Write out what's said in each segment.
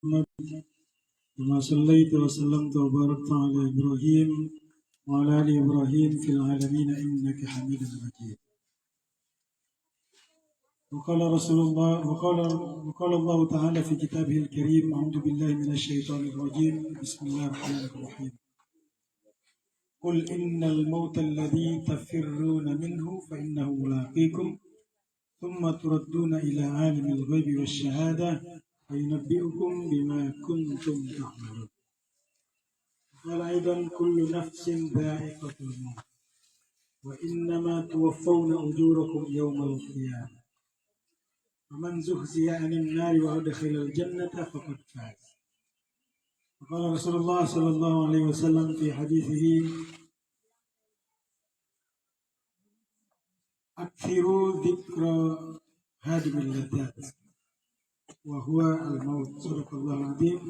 كما صليت وسلمت وباركت على إبراهيم وعلى آل إبراهيم في العالمين إنك حميد مجيد. وقال رسول الله وقال الله تعالى في كتابه الكريم: أعوذ بالله من الشيطان الرجيم، بسم الله الرحمن الرحيم. قل إن الموت الذي تفرون منه فإنه ملاقيكم ثم تردون إلى عالم الغيب والشهادة فينبئكم بما كنتم تعملون. قال أيضا: كل نفس ذائقة الموت وإنما توفون أجوركم يوم القيامة ومن زحزح عن النار وأدخل الجنة فقد فاز. وقال رسول الله صلى الله عليه وسلم في حديثه: أكثروا ذكر هادم اللذات وهو الموت. صدق الله العظيم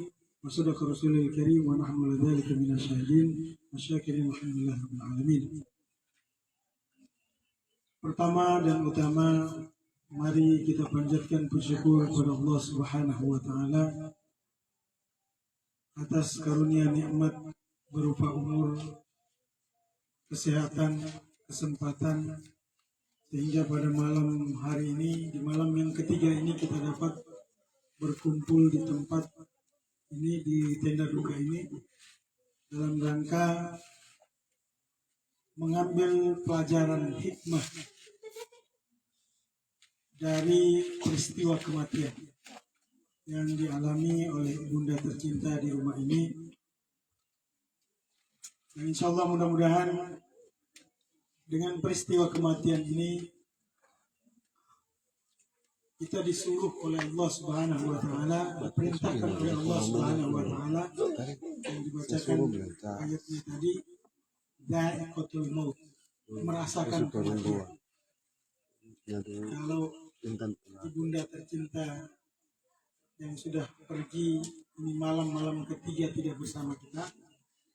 وصدق رسوله الكريم ونحن على ذلك من الشاهدين والشاكرين والحمد لله رب العالمين. Pertama dan utama, mari kita panjatkan bersyukur kepada Allah Subhanahu wa taala atas karunia nikmat berupa umur, kesehatan, kesempatan, sehingga pada malam hari ini, di malam yang ketiga ini, kita dapat berkumpul di tempat ini, di tenda duka ini, dalam rangka mengambil pelajaran hikmah dari peristiwa kematian yang dialami oleh ibunda tercinta di rumah ini. Dan insya Allah mudah-mudahan dengan peristiwa kematian ini kita disuruh oleh Allah Subhanahu wa taala, diperintahkan oleh Allah Subhanahu wa taala yang dibacakan ayatnya tadi, dha'iqatul maut, merasakan kematian. Kalau ibunda tercinta yang sudah pergi ini malam ketiga tidak bersama kita,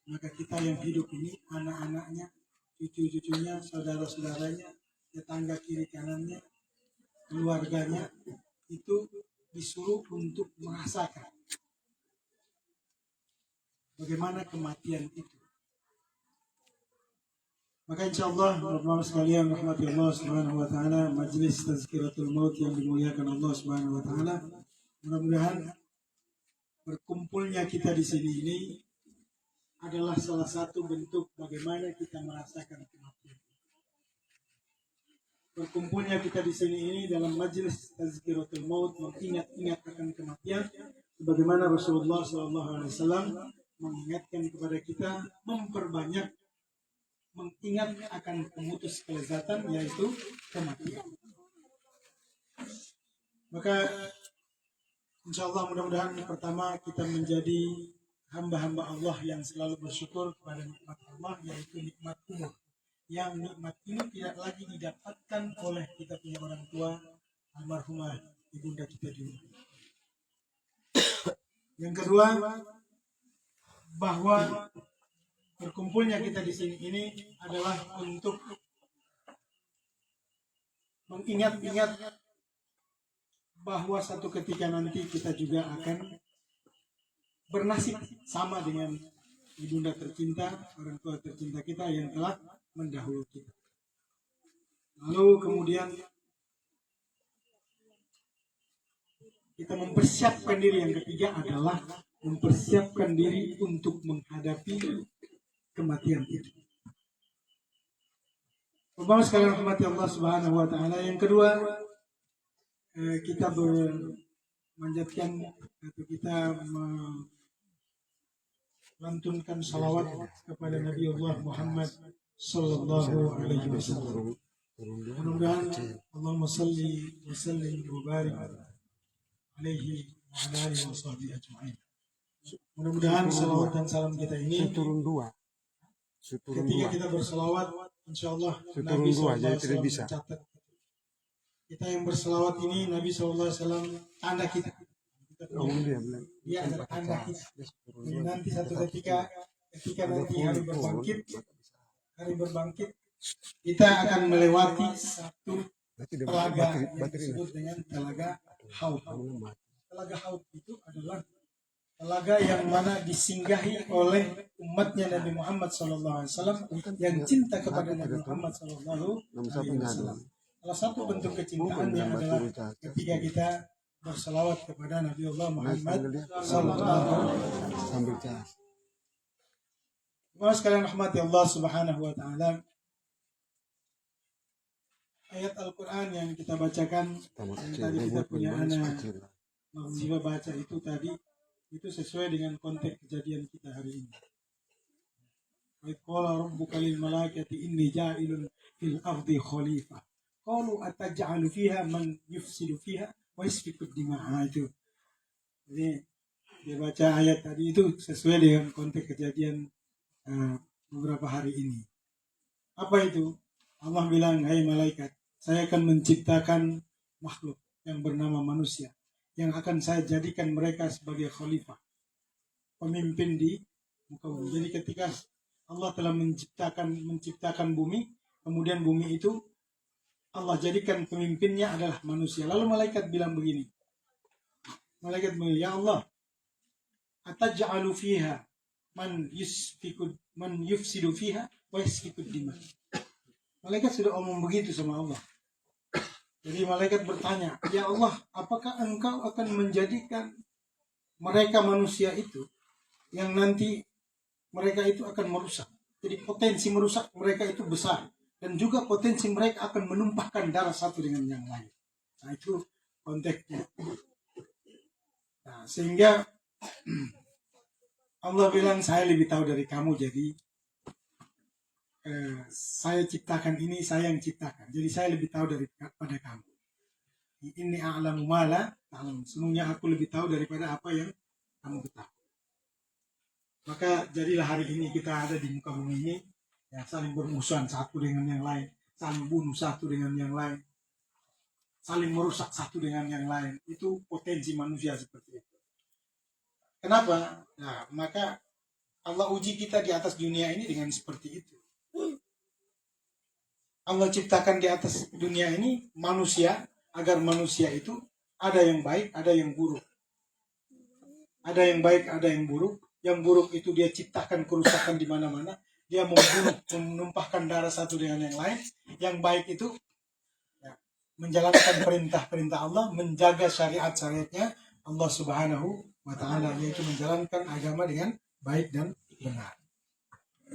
maka kita yang hidup ini, anak-anaknya, cucu-cucunya, saudara-saudaranya, tetangga kiri kanannya, keluarganya, itu disuruh untuk merasakan bagaimana kematian itu. Maka insya Allah, teman-teman sekalian rahmati Allah Subhanahu wa taala, majelis tazkiratul maut yang dimuliakan Allah Subhanahu wa taala, mudah-mudahan berkumpulnya kita di sini ini adalah salah satu bentuk bagaimana kita merasakan kematian. Berkumpulnya kita di sini ini dalam majelis tazkiratul maut, mengingat-ingat akan kematian, sebagaimana Rasulullah SAW mengingatkan kepada kita memperbanyak mengingat akan pemutus kelezatan, yaitu kematian. Maka insya Allah mudah-mudahan pertama kita menjadi hamba-hamba Allah yang selalu bersyukur kepada nikmat Allah, yaitu nikmat umur. Yang nikmat ini tidak lagi didapatkan oleh kita punya orang tua, almarhumah ibunda kita dulu. Yang kedua, bahwa berkumpulnya kita di sini ini adalah untuk mengingat-ingat bahwa satu ketika nanti kita juga akan bernasib sama dengan ibunda tercinta, orang tua tercinta kita yang telah mendahului kita. Lalu kemudian kita mempersiapkan diri. Yang ketiga adalah mempersiapkan diri untuk menghadapi kematian itu. Bapak sekalian rahmati Allah Subhanahu wa taala. Yang kedua, kita memanjatkan atau kita melantunkan salawat kepada Nabi Allah Muhammad sallallahu alaihi wasallam. Mudah-mudahan Allahumma salli wa sallim wa barik alaihi wa ala alihi wa sahbihi ajma'in. Mudah-mudahan salawat dan salam kita ini ketika kita berselawat, insya Allah Nabi SAW mencatat. Kita yang berselawat ini, Nabi SAW tanda kita. Dia adalah tanda kita. Jadi nanti satu ketika nanti hari berbangkit, kita akan melewati satu telaga yang disebut dengan telaga Haud. Telaga Haud itu adalah telaga yang mana disinggahi oleh umatnya Nabi Muhammad SAW yang cinta kepada Nabi Muhammad SAW. Salah satu bentuk kecintaannya adalah ketika kita berselawat kepada Nabi Allah Muhammad SAW. Jemaah sekalian rahmati Allah Subhanahu wa taala. Ayat Al-Qur'an yang kita bacakan yang tadi kita punya anak Jiwa baca itu tadi itu sesuai dengan konteks kejadian kita hari ini. Wa qala rabbuka lil malaikati inni ja'ilun fil ardi khalifah. Qalu ataj'alu fiha man yufsidu fiha wa yasfiku dima'a itu. Jadi dia baca ayat tadi itu sesuai dengan konteks kejadian beberapa hari ini. Apa itu? Allah bilang, hai malaikat, saya akan menciptakan makhluk yang bernama manusia, yang akan saya jadikan mereka sebagai khalifah, pemimpin di muka bumi. Jadi ketika Allah telah menciptakan bumi, kemudian bumi itu Allah jadikan pemimpinnya adalah manusia. Lalu malaikat bilang begini, malaikat bilang, ya Allah, ataj'alu fiha man yufsidu fiha wa yasfiku dima. Malaikat sudah omong begitu sama Allah. Jadi malaikat bertanya, ya Allah, apakah engkau akan menjadikan mereka manusia itu yang nanti mereka itu akan merusak. Jadi potensi merusak mereka itu besar. Dan juga potensi mereka akan menumpahkan darah satu dengan yang lain. Nah itu konteksnya. Nah, sehingga Allah bilang, saya lebih tahu dari kamu, jadi saya ciptakan ini, saya yang ciptakan. Jadi saya lebih tahu daripada kamu. Ini a'lamu ma la ta'lamun. Semuanya aku lebih tahu daripada apa yang kamu ketahui. Maka jadilah hari ini kita ada di muka bumi ini, ya, saling bermusuhan satu dengan yang lain, saling bunuh satu dengan yang lain, saling merusak satu dengan yang lain. Itu potensi manusia seperti itu. Kenapa? Nah, maka Allah uji kita di atas dunia ini dengan seperti itu. Allah ciptakan di atas dunia ini manusia, agar manusia itu ada yang baik, ada yang buruk. Ada yang baik, ada yang buruk. Yang buruk itu dia ciptakan kerusakan di mana-mana. Dia membunuh, menumpahkan darah satu dengan yang lain. Yang baik itu ya, menjalankan perintah-perintah Allah, menjaga syariat-syariatnya Allah Subhanahu wa ta'ala, yaitu menjalankan agama dengan baik dan benar.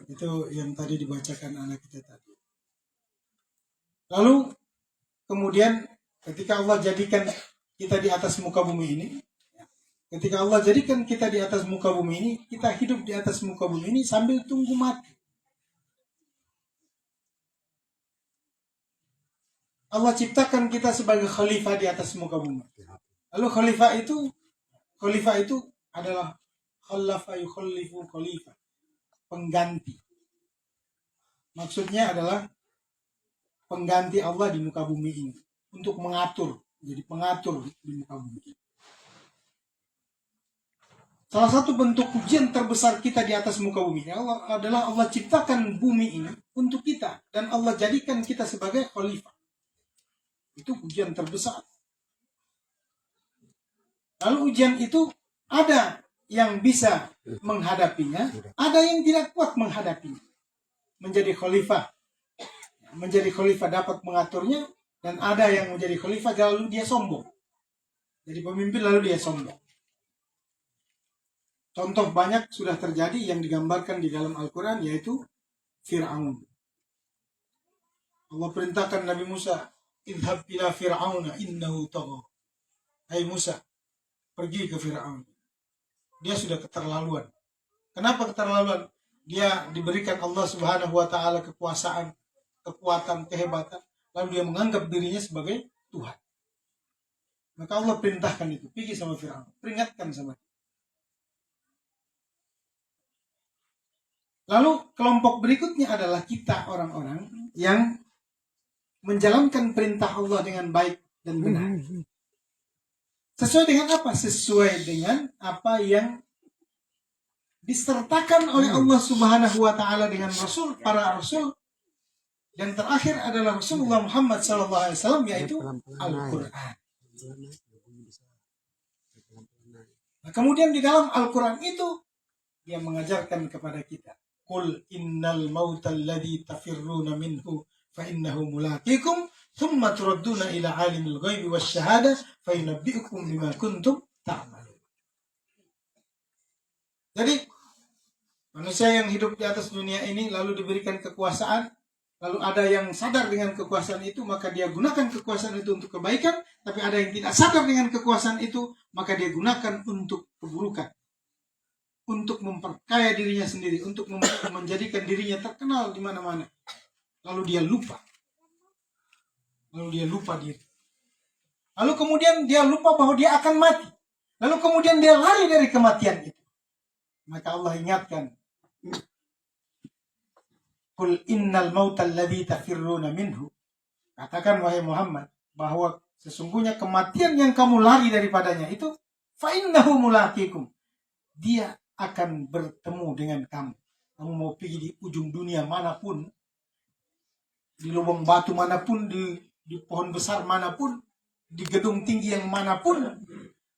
Itu yang tadi dibacakan anak kita tadi. Lalu kemudian ketika Allah jadikan kita di atas muka bumi ini, ketika Allah jadikan kita di atas muka bumi ini, kita hidup di atas muka bumi ini sambil tunggu mati. Allah ciptakan kita sebagai khalifah di atas muka bumi. Lalu khalifah itu adalah khalafa yukhallifu khalifah, pengganti. Maksudnya adalah pengganti Allah di muka bumi ini untuk mengatur, jadi pengatur di muka bumi ini. Salah satu bentuk ujian terbesar kita di atas muka bumi ini adalah Allah ciptakan bumi ini untuk kita dan Allah jadikan kita sebagai khalifah. Itu ujian terbesar. Lalu ujian itu ada yang bisa menghadapinya, ada yang tidak kuat menghadapinya. Menjadi khalifah dapat mengaturnya, dan ada yang menjadi khalifah lalu dia sombong. Jadi pemimpin lalu dia sombong. Contoh banyak sudah terjadi yang digambarkan di dalam Al-Quran, yaitu Fir'aun. Allah perintahkan Nabi Musa, idhab ila Fir'auna innahu tagha. Hai Musa, pergi ke Fir'aun. Dia sudah keterlaluan. Kenapa keterlaluan? Dia diberikan Allah Subhanahu wa ta'ala kekuasaan, kekuatan, kehebatan, lalu dia menganggap dirinya sebagai Tuhan. Maka Allah perintahkan itu, pergi sama Fir'aun, peringatkan sama dia. Lalu kelompok berikutnya adalah kita, orang-orang yang menjalankan perintah Allah dengan baik dan benar. Sesuai dengan apa? Sesuai dengan apa yang disertakan oleh Allah Subhanahu wa ta'ala dengan Rasul, para Rasul. Dan terakhir adalah Rasulullah Muhammad SAW, yaitu Al-Quran. Nah, kemudian di dalam Al-Quran itu dia mengajarkan kepada kita, Qul innal mautal ladzi tafirruna minhu fa innahu mulaqikum thumma turadduna ila alimil ghaibi wasyahadah fa yunabbi'ukum bima kuntum ta'malun. Jadi manusia yang hidup di atas dunia ini lalu diberikan kekuasaan, lalu ada yang sadar dengan kekuasaan itu, maka dia gunakan kekuasaan itu untuk kebaikan. Tapi ada yang tidak sadar dengan kekuasaan itu, maka dia gunakan untuk keburukan. Untuk memperkaya dirinya sendiri, untuk menjadikan dirinya terkenal di mana-mana. Lalu dia lupa. Diri. Lalu kemudian dia lupa bahwa dia akan mati. Lalu kemudian dia lari dari kematian itu. Maka Allah ingatkan, Qul innal mautal ladzi tafirruna minhu. Katakan wahai Muhammad bahwa sesungguhnya kematian yang kamu lari daripadanya itu fa innahu mulaqikum. Dia akan bertemu dengan kamu. Kamu mau pergi di ujung dunia manapun, di lubang batu manapun, di pohon besar manapun, di gedung tinggi yang manapun,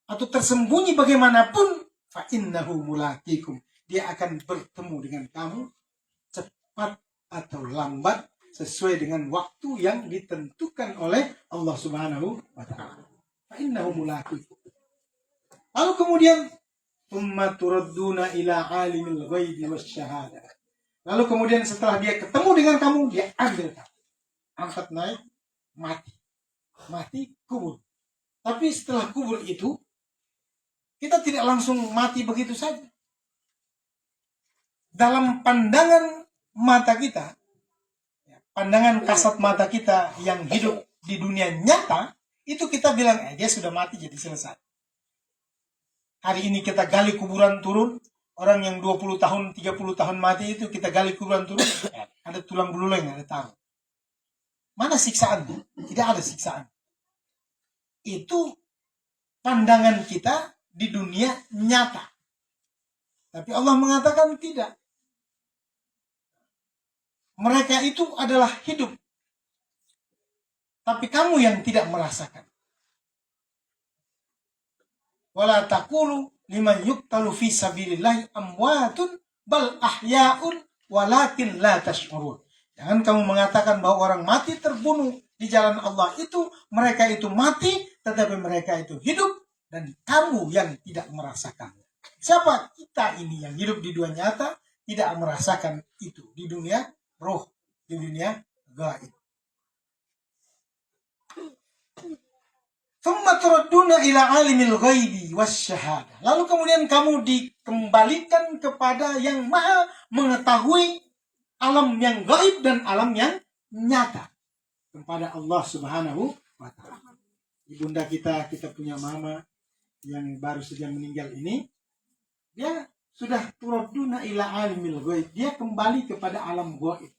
atau tersembunyi bagaimanapun, fa innahu mulaqikum. Dia akan bertemu dengan kamu cepat atau lambat sesuai dengan waktu yang ditentukan oleh Allah Subhanahu wa taala. Fa innahu mulaqikum. Lalu kemudian thumma turadduna ila alimil ghaibi wasyahadah. Lalu kemudian setelah dia ketemu dengan kamu, dia ambil kamu. Angkat naik, mati. Mati, kubur. Tapi setelah kubur itu, kita tidak langsung mati begitu saja. Dalam pandangan mata kita, pandangan kasat mata kita yang hidup di dunia nyata, itu kita bilang, dia sudah mati jadi selesai. Hari ini kita gali kuburan turun, orang yang 20 tahun, 30 tahun mati itu kita gali kuburan turun, ada tulang belulang yang ada taruh. Mana siksaan? Tidak ada siksaan. Itu pandangan kita di dunia nyata. Tapi Allah mengatakan tidak. Mereka itu adalah hidup. Tapi kamu yang tidak merasakan. Wala taqulu liman yuqtalu fi sabilillahi amwatun bal ahya'un walakin la tash'urun. Jangan kamu mengatakan bahwa orang mati terbunuh di jalan Allah itu, mereka itu mati, tetapi mereka itu hidup, dan kamu yang tidak merasakan. Siapa kita ini yang hidup di dunia nyata, tidak merasakan itu di dunia roh, di dunia gaib. Thumma turadduna ila alimil ghaibi wasyahadah. Lalu kemudian kamu dikembalikan kepada yang maha mengetahui alam yang gaib dan alam yang nyata. Kepada Allah Subhanahu wa ta'ala. Ibunda kita punya mama yang baru saja meninggal ini, dia sudah turadduna ila alimil ghaib. Dia kembali kepada alam gaib.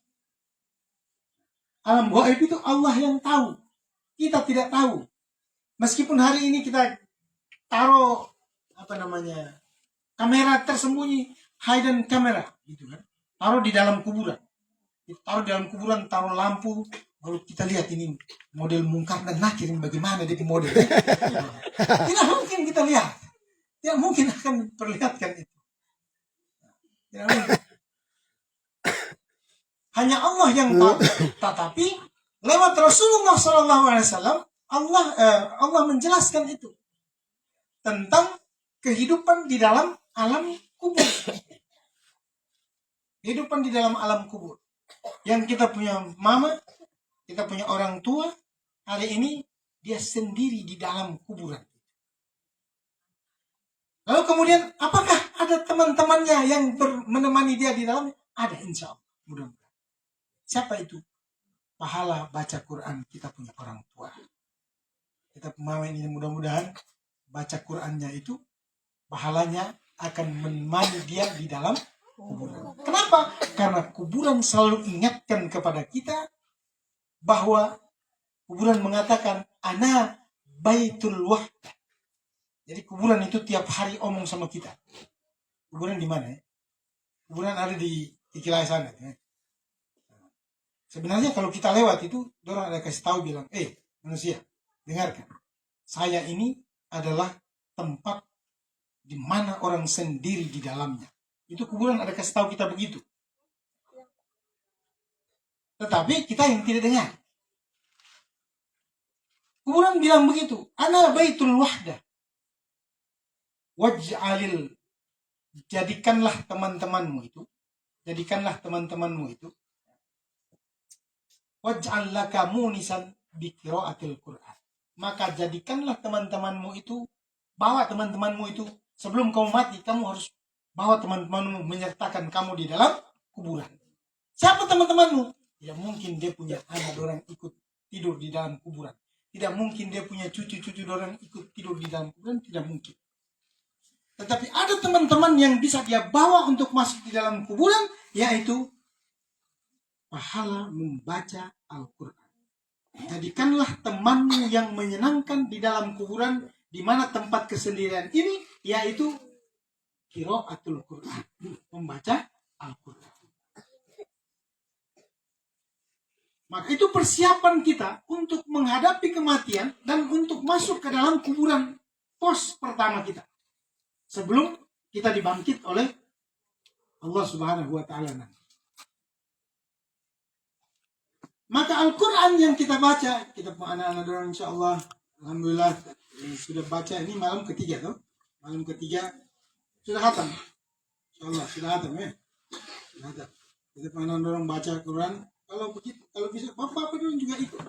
Alam gaib itu Allah yang tahu. Kita tidak tahu. Meskipun hari ini kita taruh kamera tersembunyi, hidden camera, gitu kan? Taruh di dalam kuburan. Taruh di dalam kuburan, taruh lampu, lalu kita lihat ini model Munkar dan Nakir bagaimana dia model. Tidak mungkin kita lihat. Tidak mungkin akan perlihatkan itu. Tidak mungkin. Hanya Allah yang tahu. Tetapi lewat Rasulullah SAW, Allah menjelaskan itu tentang kehidupan di dalam alam kubur. Kehidupan di dalam alam kubur. Yang kita punya mama, kita punya orang tua, hari ini dia sendiri di dalam kuburan. Lalu kemudian apakah ada teman-temannya yang menemani dia di dalamnya? Ada, insya Allah. Mudah-mudahan. Siapa itu? Pahala baca Quran kita punya orang tua. Kita mama ini mudah-mudahan baca Qurannya itu pahalanya akan menemani dia di dalam kuburan. Kenapa? Karena kuburan selalu ingatkan kepada kita bahwa kuburan mengatakan ana baitul wahdah. Jadi kuburan itu tiap hari omong sama kita. Kuburan di mana ya? Kuburan ada di Kilai sana. Ya. Sebenarnya kalau kita lewat itu, orang ada kasih tahu bilang, manusia, dengarkan. Saya ini adalah tempat di mana orang sendiri di dalamnya. Itu kuburan ada kasih tahu kita begitu. Tetapi kita yang tidak dengar. Kuburan bilang begitu, ana baitul wahdah. Waj'alil, jadikanlah teman-temanmu itu. Waj'al laka munisan bi qiraatil Qur'an. Maka jadikanlah teman-temanmu itu, bawa teman-temanmu itu sebelum kamu mati, kamu harus bawa teman-temanmu menyertakan kamu di dalam kuburan. Siapa teman-temanmu? Tidak mungkin dia punya anak orang ikut tidur di dalam kuburan. Tidak mungkin dia punya cucu-cucu orang ikut tidur di dalam kuburan, tidak mungkin. Tetapi ada teman-teman yang bisa dia bawa untuk masuk di dalam kuburan, yaitu pahala membaca Al-Quran. Jadikanlah temanmu yang menyenangkan di dalam kuburan, di mana tempat kesendirian ini, yaitu qiraatul Quran, membaca Al-Quran. Maka itu persiapan kita untuk menghadapi kematian dan untuk masuk ke dalam kuburan pos pertama kita. Sebelum kita dibangkit oleh Allah Subhanahu wa Ta'ala nanti. Maka Al-Quran yang kita baca, kita anak-anak orang insya Allah, alhamdulillah sudah baca ini malam ketiga tuh. Malam ketiga sudah khatam. Insya Allah sudah khatam ya. Sudah khatam. Kita anak-anak orang baca Quran. Kalau begitu, kalau bisa, bapak-bapak juga ikut.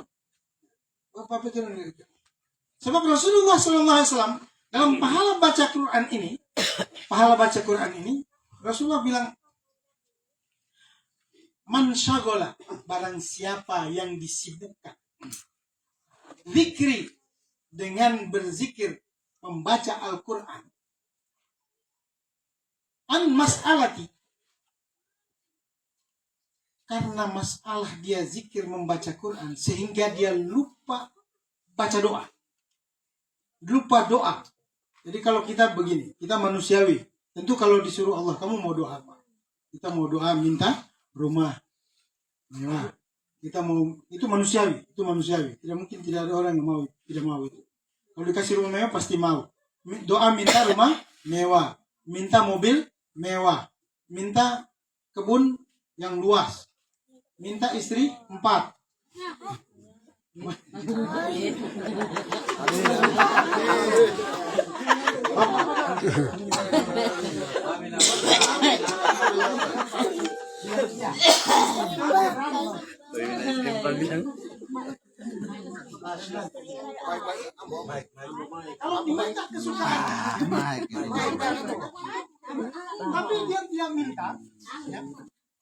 Bapak-bapak juga ikut. Sebab Rasulullah SAW dalam pahala baca Quran ini, Rasulullah bilang, man syagola, barang siapa yang disibukkan zikri, dengan berzikir, membaca Al-Quran, an mas'alati, karena masalah dia zikir membaca Quran, sehingga dia lupa baca doa. Lupa doa. Jadi kalau kita begini, kita manusiawi. Tentu kalau disuruh Allah, kamu mau doa apa? Kita mau doa minta rumah mewah. Kita mau, itu manusiawi. Tidak mungkin tidak ada orang yang mau, tidak mau itu. Kalau dikasih rumah mewah pasti mau. Doa minta rumah mewah, minta mobil mewah, minta kebun yang luas, minta istri 4. Kalau diminta kesukaan, tapi dia tidak minta, ya,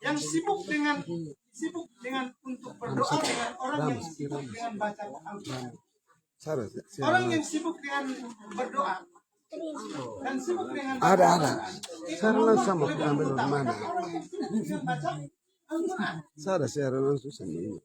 yang sibuk dengan untuk berdoa dengan orang yang sibuk dengan baca Al-Quran. Orang yang sibuk dengan berdoa dan sibuk dengan ada. Sarana sama ambil mana? Orang yang sibuk dengan baca Al-Quran. Saya langsung sama.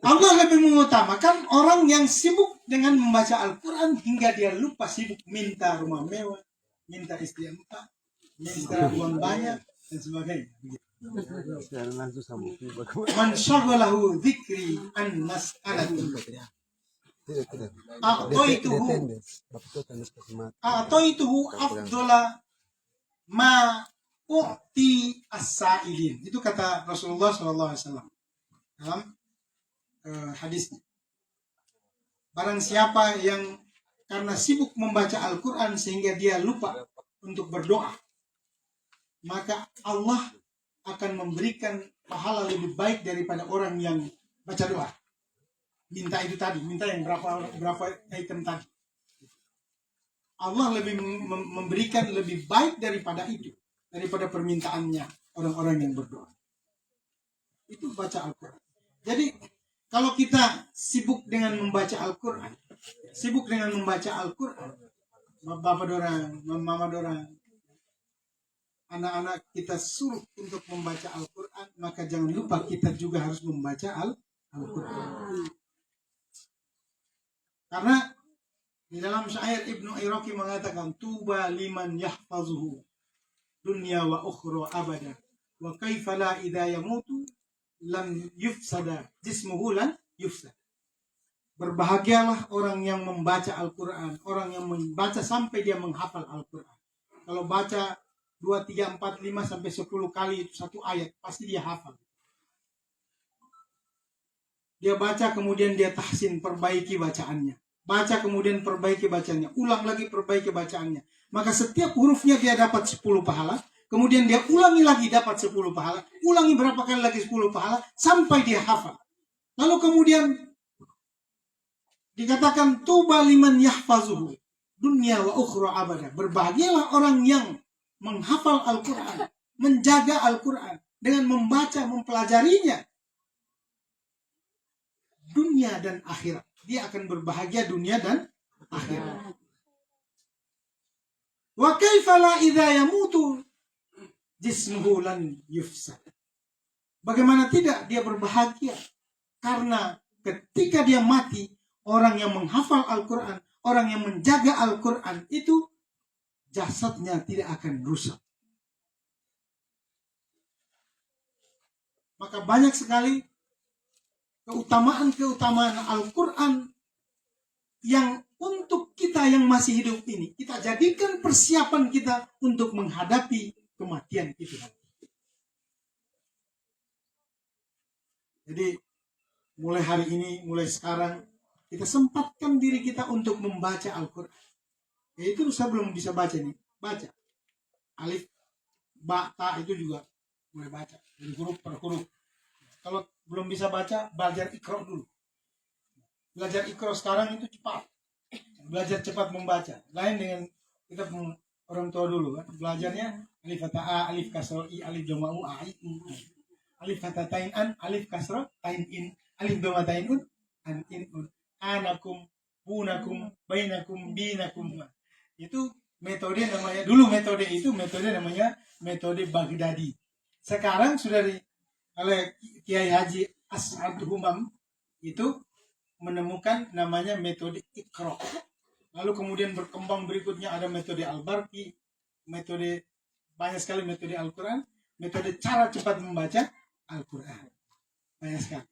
Allah lebih mengutamakan orang yang sibuk dengan membaca Al-Quran hingga dia lupa sibuk minta rumah mewah, minta istri 4, minta uang banyak, dan sebagainya. Saya langsung sama. Man syaghalahu dzikri an mas'alati. Tidak. A'taituhu afdala ma u'ti as-sa'ilin. Itu kata Rasulullah SAW dalam hadisnya. Barang siapa yang karena sibuk membaca Al-Quran sehingga dia lupa untuk berdoa, maka Allah akan memberikan pahala lebih baik daripada orang yang baca doa. Minta itu tadi, minta yang berapa item tadi. Allah lebih memberikan lebih baik daripada itu, daripada permintaannya orang-orang yang berdoa. Itu baca Al-Quran. Jadi kalau kita sibuk dengan membaca Al-Quran, bapak dorang, mama dorang, anak-anak kita suruh untuk membaca Al-Quran, maka jangan lupa kita juga harus membaca Al-Quran. Karena di dalam syair Ibnu Iraqi mengatakan, tuba liman yahfazuhu dunya wa ukhra abada Wa kaifa la idza yamutu lam yufsada jismuhu lan yufsad. Berbahagialah orang yang membaca Al-Quran, orang yang membaca sampai dia menghafal Al-Quran. Kalau baca 2, 3, 4, 5 sampai 10 kali itu satu ayat, pasti dia hafal. Dia baca kemudian dia tahsin, perbaiki bacaannya. Baca kemudian perbaiki bacaannya, ulang lagi perbaiki bacaannya. Maka setiap hurufnya dia dapat 10 pahala, kemudian dia ulangi lagi dapat 10 pahala, ulangi berapa kali lagi 10 pahala, sampai dia hafal. Lalu kemudian dikatakan tuba liman yahfazuhu dunya wa ukhra abada. Berbahagialah orang yang menghafal Al-Quran, menjaga Al-Quran dengan membaca, mempelajarinya. Dunia dan akhirat. Dia akan berbahagia dunia dan akhirat. Wa kaifa la idza yamutu jismuhu lan yufsad. Bagaimana tidak dia berbahagia? Karena ketika dia mati, orang yang menghafal Al-Quran, orang yang menjaga Al-Quran itu jasadnya tidak akan rusak. Maka banyak sekali keutamaan-keutamaan Al-Quran yang untuk kita yang masih hidup ini, kita jadikan persiapan kita untuk menghadapi kematian itu. Jadi mulai hari ini, mulai sekarang, kita sempatkan diri kita untuk membaca Al-Quran. Itu saya belum bisa baca nih. Baca. Alif, ba, ta itu juga mulai baca. Dari huruf per huruf. Kalau belum bisa baca, belajar Iqra dulu. Belajar Iqra sekarang itu cepat. Belajar cepat membaca. Lain dengan kita orang tua dulu kan. Belajarnya alif kata a, alif kasro i, alif doma u, a, i, u. Alif kata tain an, alif kasro, tain in, alif doma tain un, an, in, un. Anakum, bunakum, bainakum, binakum. Itu metode namanya, dulu metode itu metode namanya metode Baghdadi. Sekarang sudah oleh Kiai Haji As'ad Humam itu menemukan namanya metode Iqra. Lalu kemudian berkembang berikutnya ada metode Al-Barqi, metode banyak sekali metode Al-Quran, metode cara cepat membaca Al-Quran. Banyak sekali.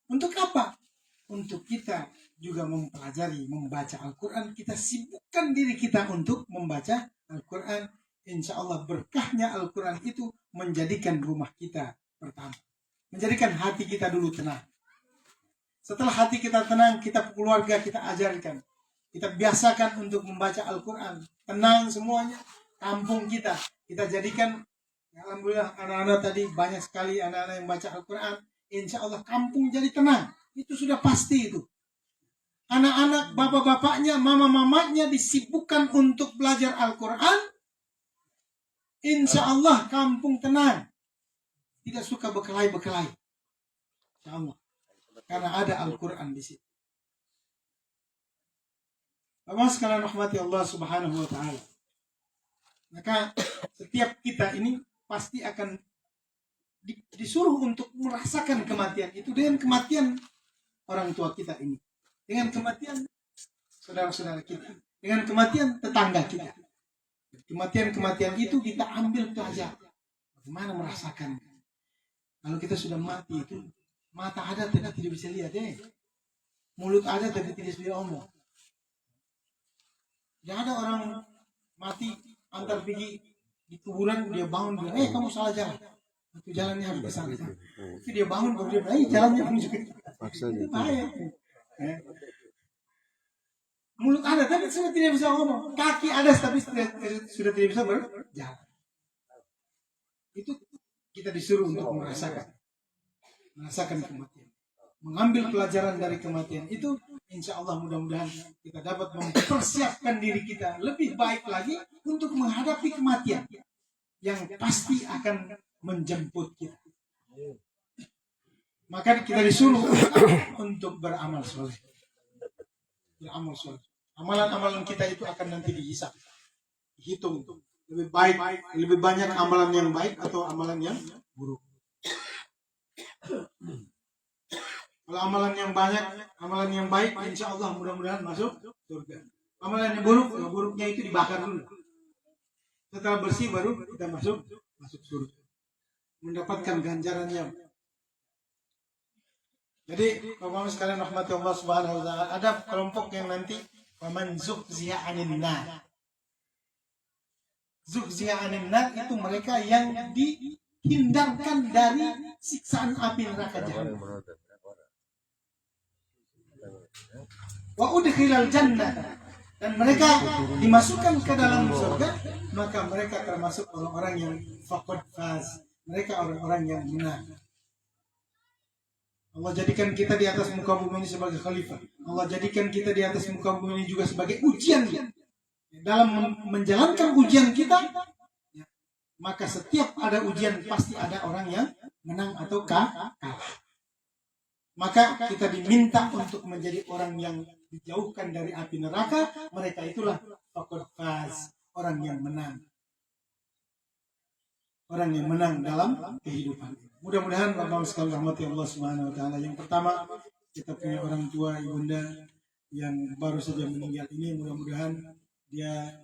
Untuk apa? Untuk kita juga mempelajari, membaca Al-Quran. Kita sibukkan diri kita untuk membaca Al-Quran. Insya Allah berkahnya Al-Quran itu menjadikan rumah kita pertama. Menjadikan hati kita dulu tenang. Setelah hati kita tenang, kita keluarga kita ajarkan. Kita biasakan untuk membaca Al-Quran. Tenang semuanya. Kampung kita jadikan, alhamdulillah anak-anak tadi banyak sekali anak-anak yang baca Al-Quran. Insya Allah kampung jadi tenang. Itu sudah pasti itu. Anak-anak, bapak-bapaknya, mama-mamanya disibukkan untuk belajar Al-Quran. Insya Allah kampung tenang. Tidak suka berkelahi-berkelahi. Insya Allah. Karena ada Al-Quran di situ. Bapak sekalian rahmati Allah Subhanahu wa Ta'ala. Maka setiap kita ini pasti akan disuruh untuk merasakan kematian itu dengan kematian orang tua kita ini, dengan kematian saudara-saudara kita, dengan kematian tetangga kita. Kematian-kematian itu kita ambil pelajaran. Bagaimana merasakan? Kalau kita sudah mati itu, mata ada tapi tidak bisa lihat mulut ada tapi tidak bisa omong. Tidak ada orang mati antar pergi di kuburan, dia bangun, dia, kamu salah jalan. Itu jalannya harus ke sana. Tapi dia bangun, dia bilang, jalannya menuju ke itu bahaya. Mulut ada tapi sudah tidak bisa ngomong. Kaki ada tapi sudah tidak bisa berjalan. Itu kita disuruh untuk merasakan kematian. Mengambil pelajaran dari kematian itu, insya Allah mudah-mudahan kita dapat mempersiapkan diri kita lebih baik lagi untuk menghadapi kematian yang pasti akan menjemput kita. Maka kita disuruh untuk beramal soleh. Beramal soleh. Amalan-amalan kita itu akan nanti dihisab, dihitung. Lebih baik, lebih banyak amalan yang baik atau amalan yang buruk. Kalau amalan yang banyak, amalan yang baik, insya Allah mudah-mudahan masuk surga. Amalan yang buruk, buruknya itu dibakar dulu. Setelah bersih baru kita masuk surga. mendapatkan ganjarannya. Jadi Bapak-Bapak sekalian rahmati Allah Subhanahu wa taala, ada kelompok yang nanti faman zuhziha 'anil nar. Zuhziha 'anil nar itu mereka yang dihindarkan dari siksaan api neraka jahanam. Wa udkhilal jannah, dan mereka dimasukkan ke dalam surga, maka mereka termasuk orang-orang yang faqad faz. Mereka orang-orang yang menang. Allah jadikan kita di atas muka bumi ini sebagai khalifah. Allah jadikan kita di atas muka bumi ini juga sebagai ujian. Dalam menjalankan ujian kita, maka setiap ada ujian pasti ada orang yang menang atau kalah. Maka kita diminta untuk menjadi orang yang dijauhkan dari api neraka. Mereka itulah faqad faz, orang yang menang. Orang yang menang dalam kehidupan. Mudah-mudahan Bapak-Bapak sekalian rahmati Allah Subhanahu wa taala. Yang pertama, kita punya orang tua ibunda yang baru saja meninggal ini, mudah-mudahan dia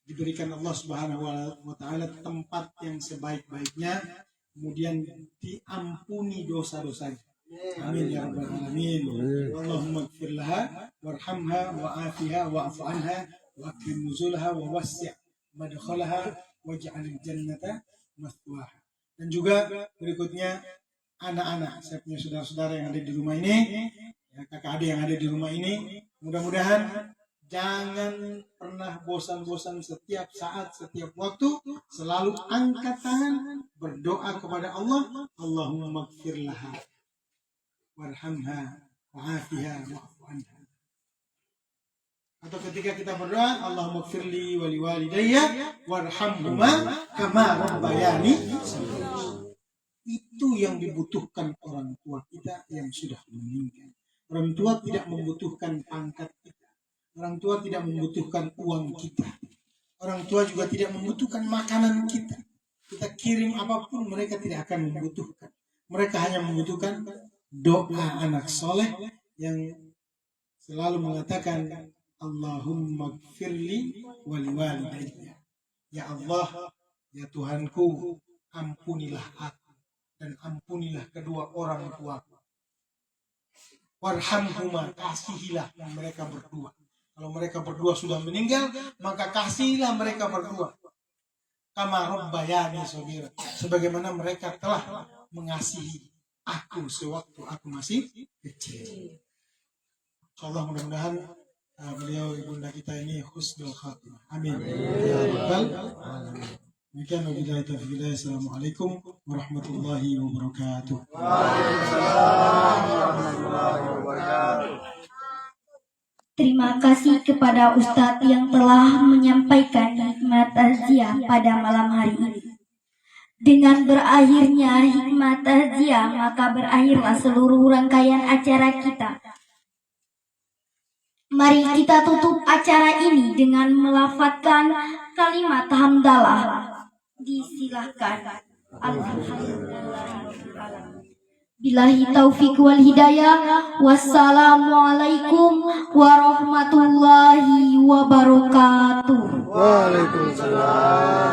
diberikan Allah Subhanahu wa taala tempat yang sebaik-baiknya, kemudian diampuni dosa-dosanya. Amin ya rabbal alamin. Allahumma ighfir laha warhamha wa'afiha wa'fu anha wa akrim nuzulaha wa wassi' madkhalaha waj'alil jannata mathwaha. Dan juga berikutnya anak-anak, saya punya saudara-saudara yang ada di rumah ini, ya, kakak adik yang ada di rumah ini, mudah-mudahan jangan pernah bosan-bosan setiap saat, setiap waktu, selalu angkat tangan, berdoa kepada Allah, Allahumma ighfir laha warhamha wa'afiha wa'fu anha. Atau ketika kita berdoa, Allahumma ighfirli wa liwalidayya warhamhuma kama rabbayani. Itu yang dibutuhkan orang tua kita yang sudah meninggal. Orang tua tidak membutuhkan pangkat kita. Orang tua tidak membutuhkan uang kita. Orang tua juga tidak membutuhkan makanan kita. Kita kirim apapun, mereka tidak akan membutuhkan. Mereka hanya membutuhkan doa anak soleh yang selalu mengatakan Allahumma gfirli wali walidayya. Ya Allah, ya Tuhanku, ampunilah aku dan ampunilah kedua orang tuaku. Warhamhuma, kasihilah mereka berdua. Kalau mereka berdua sudah meninggal, maka kasihilah mereka berdua. Kama rabbayani shaghira, sebagaimana mereka telah mengasihi aku sewaktu aku masih kecil. Insyaallah mudah-mudahan beliau ibunda kita ini husnul khatimah. Amin. Ya rabbal alamin. Demikian wabillahi taufiq. Assalamualaikum warahmatullahi wabarakatuh. Waalaikumsalam warahmatullahi wabarakatuh. Terima kasih kepada Ustadz yang telah menyampaikan hikmat takziah pada malam hari ini. Dengan berakhirnya hikmat takziah, maka berakhirlah seluruh rangkaian acara kita. Mari kita tutup acara ini dengan melafadzkan kalimat hamdalah. Disilahkan. Alhamdulillah. Billahi taufiq wal hidayah. Wassalamualaikum warahmatullahi wabarakatuh. Waalaikumsalam.